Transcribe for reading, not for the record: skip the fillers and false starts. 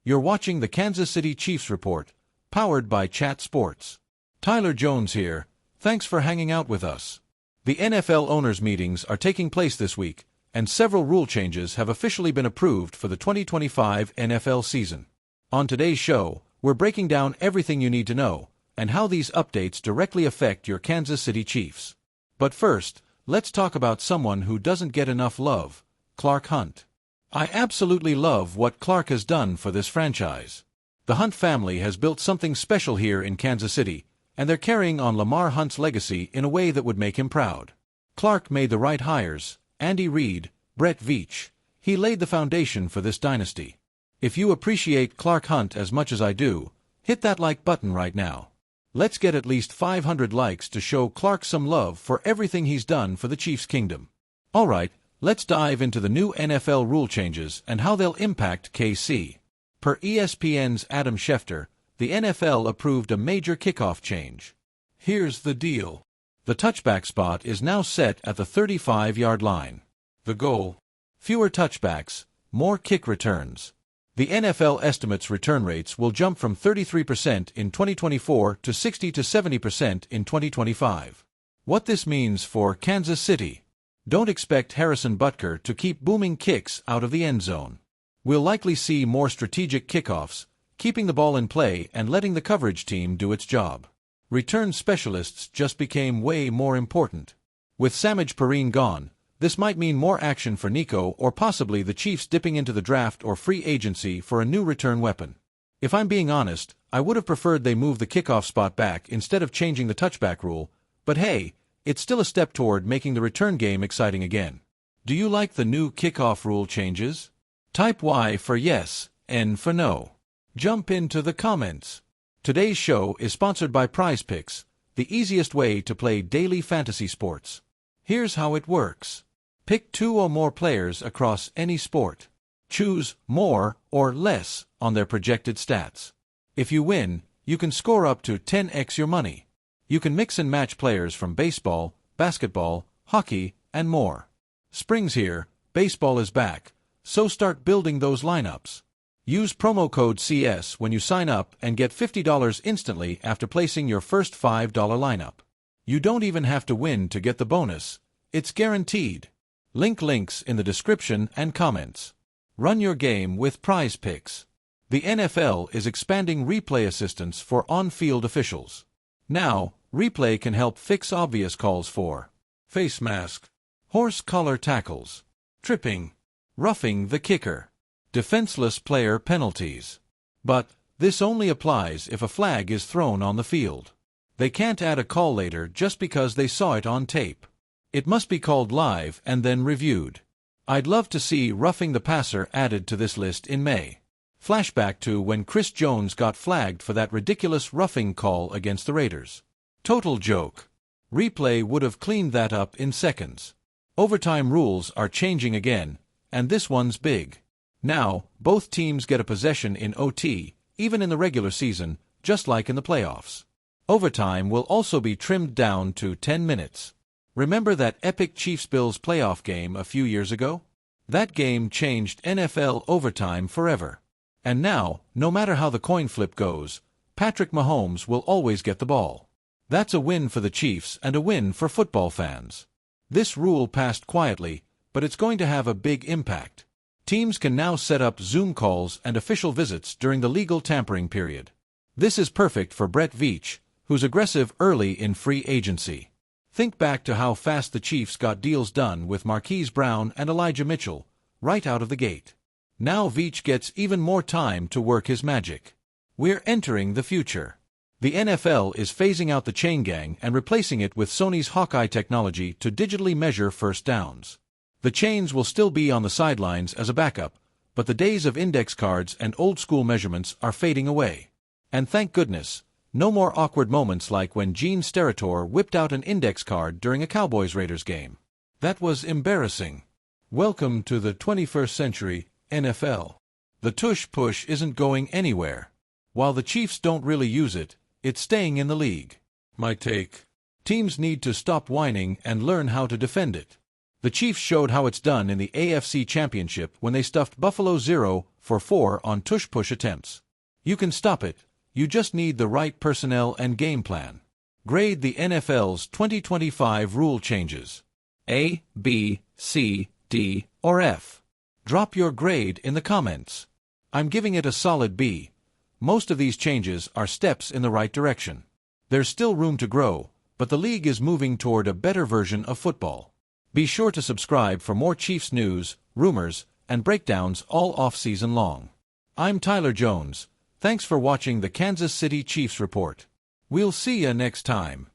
You're watching the Kansas City Chiefs Report, powered by Chat Sports. Tyler Jones here. Thanks for hanging out with us. The NFL owners' meetings are taking place this week, and several rule changes have officially been approved for the 2025 NFL season. On today's show, we're breaking down everything you need to know, and how these updates directly affect your Kansas City Chiefs. But first, let's talk about someone who doesn't get enough love, Clark Hunt. I absolutely love what Clark has done for this franchise. The Hunt family has built something special here in Kansas City, and they're carrying on Lamar Hunt's legacy in a way that would make him proud. Clark made the right hires: Andy Reid, Brett Veach. He laid the foundation for this dynasty. If you appreciate Clark Hunt as much as I do, hit that like button right now. Let's get at least 500 likes to show Clark some love for everything he's done for the Chiefs Kingdom. Alright, let's dive into the new NFL rule changes and how they'll impact KC. Per ESPN's Adam Schefter, the NFL approved a major kickoff change. Here's the deal. The touchback spot is now set at the 35-yard line. The goal: fewer touchbacks, more kick returns. The NFL estimates return rates will jump from 33% in 2024 to 60 to 70% in 2025. What this means for Kansas City: don't expect Harrison Butker to keep booming kicks out of the end zone. We'll likely see more strategic kickoffs, keeping the ball in play and letting the coverage team do its job. Return specialists just became way more important. With Samaje Perine gone, this might mean more action for Nico, or possibly the Chiefs dipping into the draft or free agency for a new return weapon. If I'm being honest, I would have preferred they move the kickoff spot back instead of changing the touchback rule, but hey, it's still a step toward making the return game exciting again. Do you like the new kickoff rule changes? Type Y for yes, N for no. Jump into the comments. Today's show is sponsored by Prize Picks, the easiest way to play daily fantasy sports. Here's how it works. Pick 2 or more players across any sport. Choose more or less on their projected stats. If you win, you can score up to 10x your money. You can mix and match players from baseball, basketball, hockey, and more. Spring's here, baseball is back, so start building those lineups. Use promo code CS when you sign up and get $50 instantly after placing your first $5 lineup. You don't even have to win to get the bonus. It's guaranteed. Links in the description and comments. Run your game with Prize Picks. The NFL is expanding replay assistance for on-field officials. Now, replay can help fix obvious calls for face mask, horse collar tackles, tripping, roughing the kicker, defenseless player penalties. But this only applies if a flag is thrown on the field. They can't add a call later just because they saw it on tape. It must be called live and then reviewed. I'd love to see roughing the passer added to this list in May. Flashback to when Chris Jones got flagged for that ridiculous roughing call against the Raiders. Total joke. Replay would have cleaned that up in seconds. Overtime rules are changing again, and this one's big. Now, both teams get a possession in OT, even in the regular season, just like in the playoffs. Overtime will also be trimmed down to 10 minutes. Remember that epic Chiefs-Bills playoff game a few years ago? That game changed NFL overtime forever. And now, no matter how the coin flip goes, Patrick Mahomes will always get the ball. That's a win for the Chiefs and a win for football fans. This rule passed quietly, but it's going to have a big impact. Teams can now set up Zoom calls and official visits during the legal tampering period. This is perfect for Brett Veach, who's aggressive early in free agency. Think back to how fast the Chiefs got deals done with Marquise Brown and Elijah Mitchell, right out of the gate. Now Veach gets even more time to work his magic. We're entering the future. The NFL is phasing out the chain gang and replacing it with Sony's Hawkeye technology to digitally measure first downs. The chains will still be on the sidelines as a backup, but the days of index cards and old-school measurements are fading away. And thank goodness, no more awkward moments like when Gene Steratore whipped out an index card during a Cowboys-Raiders game. That was embarrassing. Welcome to the 21st century, NFL. The tush-push isn't going anywhere. While the Chiefs don't really use it, it's staying in the league. My take: teams need to stop whining and learn how to defend it. The Chiefs showed how it's done in the AFC Championship when they stuffed Buffalo 0-for-4 on tush-push attempts. You can stop it, you just need the right personnel and game plan. Grade the NFL's 2025 rule changes. A, B, C, D, or F. Drop your grade in the comments. I'm giving it a solid B. Most of these changes are steps in the right direction. There's still room to grow, but the league is moving toward a better version of football. Be sure to subscribe for more Chiefs news, rumors, and breakdowns all off-season long. I'm Tyler Jones. Thanks for watching the Kansas City Chiefs Report. We'll see ya next time.